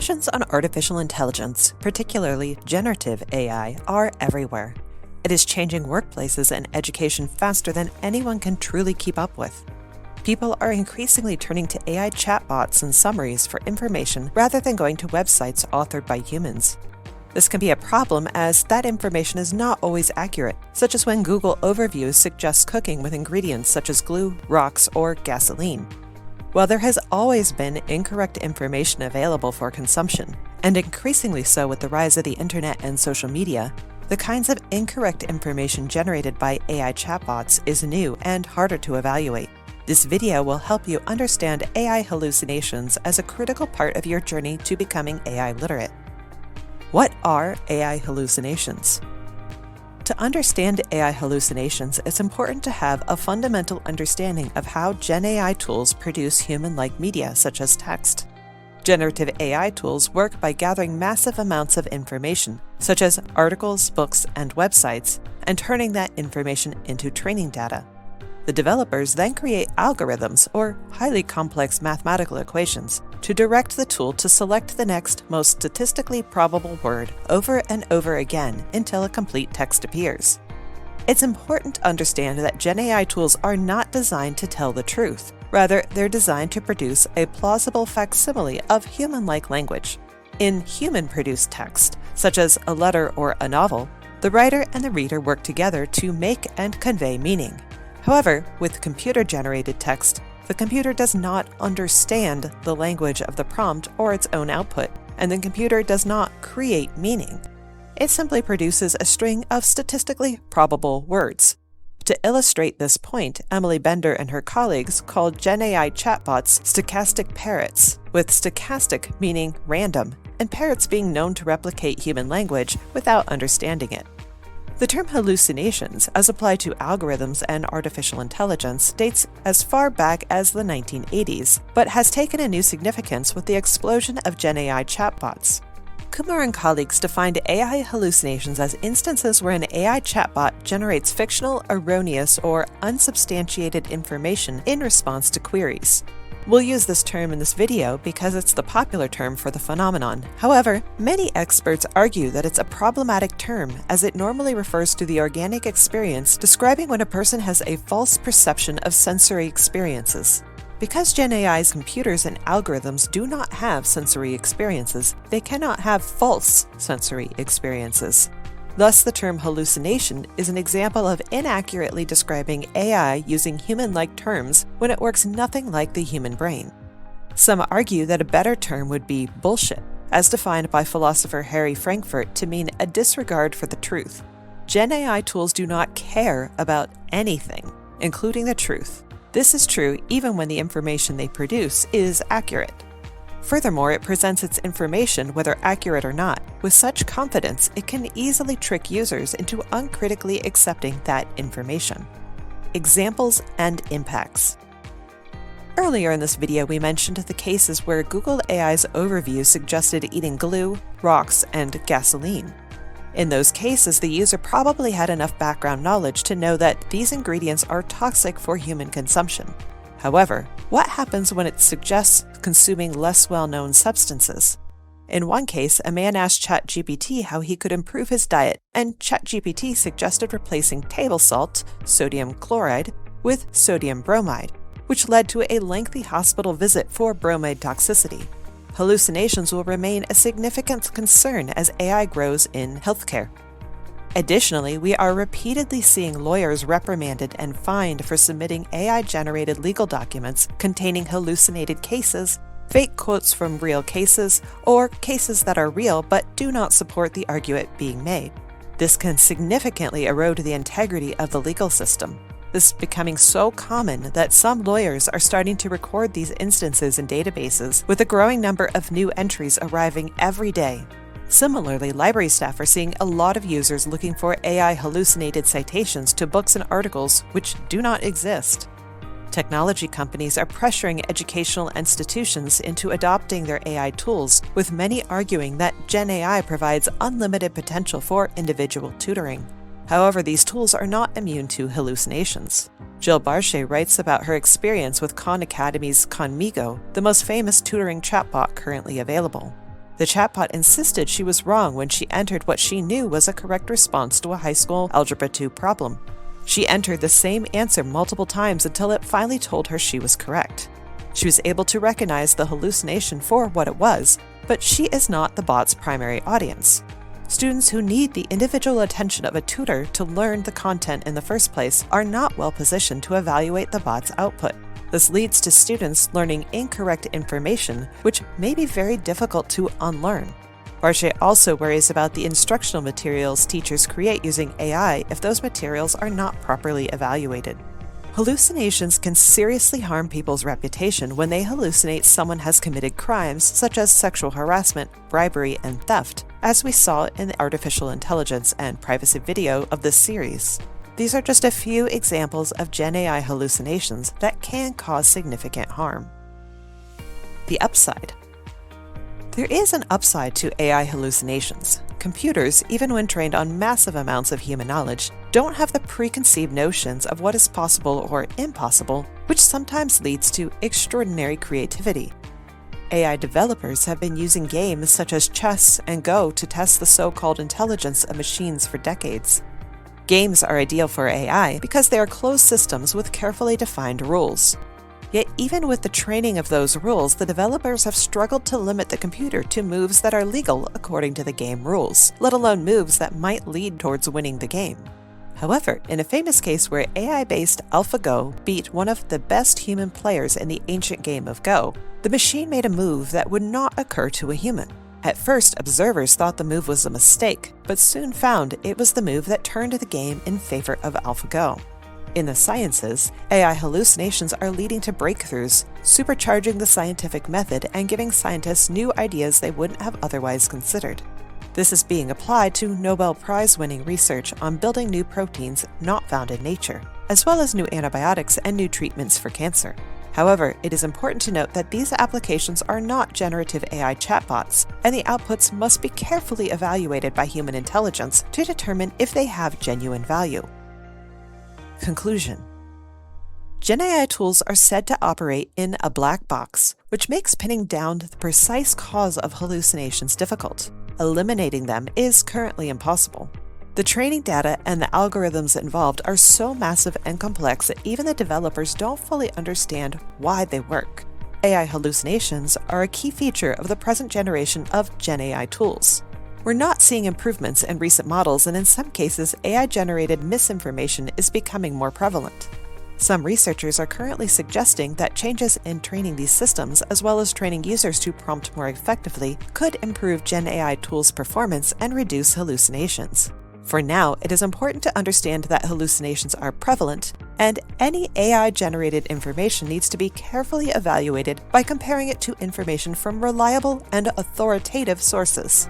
Discussions on artificial intelligence, particularly generative AI, are everywhere. It is changing workplaces and education faster than anyone can truly keep up with. People are increasingly turning to AI chatbots and summaries for information rather than going to websites authored by humans. This can be a problem as that information is not always accurate, such as when Google Overviews suggests cooking with ingredients such as glue, rocks, or gasoline. While there has always been incorrect information available for consumption, and increasingly so with the rise of the internet and social media, the kinds of incorrect information generated by AI chatbots is new and harder to evaluate. This video will help you understand AI hallucinations as a critical part of your journey to becoming AI literate. What are AI hallucinations? To understand AI hallucinations, it's important to have a fundamental understanding of how Gen AI tools produce human-like media, such as text. Generative AI tools work by gathering massive amounts of information, such as articles, books, and websites, and turning that information into training data. The developers then create algorithms, or highly complex mathematical equations, to direct the tool to select the next most statistically probable word over and over again until a complete text appears. It's important to understand that Gen AI tools are not designed to tell the truth. Rather, they're designed to produce a plausible facsimile of human-like language. In human-produced text, such as a letter or a novel, the writer and the reader work together to make and convey meaning. However, with computer-generated text, the computer does not understand the language of the prompt or its own output, and the computer does not create meaning. It simply produces a string of statistically probable words. To illustrate this point, Emily Bender and her colleagues called Gen AI chatbots stochastic parrots, with stochastic meaning random, and parrots being known to replicate human language without understanding it. The term hallucinations, as applied to algorithms and artificial intelligence, dates as far back as the 1980s, but has taken a new significance with the explosion of Gen AI chatbots. Kumar and colleagues defined AI hallucinations as instances where an AI chatbot generates fictional, erroneous, or unsubstantiated information in response to queries. We'll use this term in this video because it's the popular term for the phenomenon. However, many experts argue that it's a problematic term as it normally refers to the organic experience describing when a person has a false perception of sensory experiences. Because Gen AI's computers and algorithms do not have sensory experiences, they cannot have false sensory experiences. Thus, the term hallucination is an example of inaccurately describing AI using human-like terms when it works nothing like the human brain. Some argue that a better term would be bullshit, as defined by philosopher Harry Frankfurt to mean a disregard for the truth. Gen AI tools do not care about anything, including the truth. This is true even when the information they produce is accurate. Furthermore, it presents its information, whether accurate or not, with such confidence it can easily trick users into uncritically accepting that information. Examples and impacts. Earlier in this video, we mentioned the cases where Google AI's overview suggested eating glue, rocks, and gasoline. In those cases, the user probably had enough background knowledge to know that these ingredients are toxic for human consumption. However, what happens when it suggests consuming less well-known substances? In one case, a man asked ChatGPT how he could improve his diet, and ChatGPT suggested replacing table salt, sodium chloride, with sodium bromide, which led to a lengthy hospital visit for bromide toxicity. Hallucinations will remain a significant concern as AI grows in healthcare. Additionally, we are repeatedly seeing lawyers reprimanded and fined for submitting AI-generated legal documents containing hallucinated cases, fake quotes from real cases, or cases that are real but do not support the argument being made. This can significantly erode the integrity of the legal system. This is becoming so common that some lawyers are starting to record these instances in databases, with a growing number of new entries arriving every day. Similarly, library staff are seeing a lot of users looking for AI hallucinated citations to books and articles which do not exist. Technology companies are pressuring educational institutions into adopting their AI tools, with many arguing that Gen AI provides unlimited potential for individual tutoring. However, these tools are not immune to hallucinations. Jill Barshay writes about her experience with Khan Academy's Khanmigo, the most famous tutoring chatbot currently available. The chatbot insisted she was wrong when she entered what she knew was a correct response to a high school Algebra 2 problem. She entered the same answer multiple times until it finally told her she was correct. She was able to recognize the hallucination for what it was, but she is not the bot's primary audience. Students who need the individual attention of a tutor to learn the content in the first place are not well positioned to evaluate the bot's output. This leads to students learning incorrect information, which may be very difficult to unlearn. Barshay also worries about the instructional materials teachers create using AI if those materials are not properly evaluated. Hallucinations can seriously harm people's reputation when they hallucinate someone has committed crimes such as sexual harassment, bribery, and theft, as we saw in the artificial intelligence and privacy video of this series. These are just a few examples of Gen AI hallucinations that can cause significant harm. The upside. There is an upside to AI hallucinations. Computers, even when trained on massive amounts of human knowledge, don't have the preconceived notions of what is possible or impossible, which sometimes leads to extraordinary creativity. AI developers have been using games such as chess and Go to test the so-called intelligence of machines for decades. Games are ideal for AI because they are closed systems with carefully defined rules. Yet even with the training of those rules, the developers have struggled to limit the computer to moves that are legal according to the game rules, let alone moves that might lead towards winning the game. However, in a famous case where AI-based AlphaGo beat one of the best human players in the ancient game of Go, the machine made a move that would not occur to a human. At first, observers thought the move was a mistake, but soon found it was the move that turned the game in favor of AlphaGo. In the sciences, AI hallucinations are leading to breakthroughs, supercharging the scientific method and giving scientists new ideas they wouldn't have otherwise considered. This is being applied to Nobel Prize-winning research on building new proteins not found in nature, as well as new antibiotics and new treatments for cancer. However, it is important to note that these applications are not generative AI chatbots, and the outputs must be carefully evaluated by human intelligence to determine if they have genuine value. Conclusion. Gen AI tools are said to operate in a black box, which makes pinning down the precise cause of hallucinations difficult. Eliminating them is currently impossible. The training data and the algorithms involved are so massive and complex that even the developers don't fully understand why they work. AI hallucinations are a key feature of the present generation of Gen AI tools. We're not seeing improvements in recent models, and in some cases, AI-generated misinformation is becoming more prevalent. Some researchers are currently suggesting that changes in training these systems, as well as training users to prompt more effectively, could improve Gen AI tools' performance and reduce hallucinations. For now, it is important to understand that hallucinations are prevalent, and any AI-generated information needs to be carefully evaluated by comparing it to information from reliable and authoritative sources.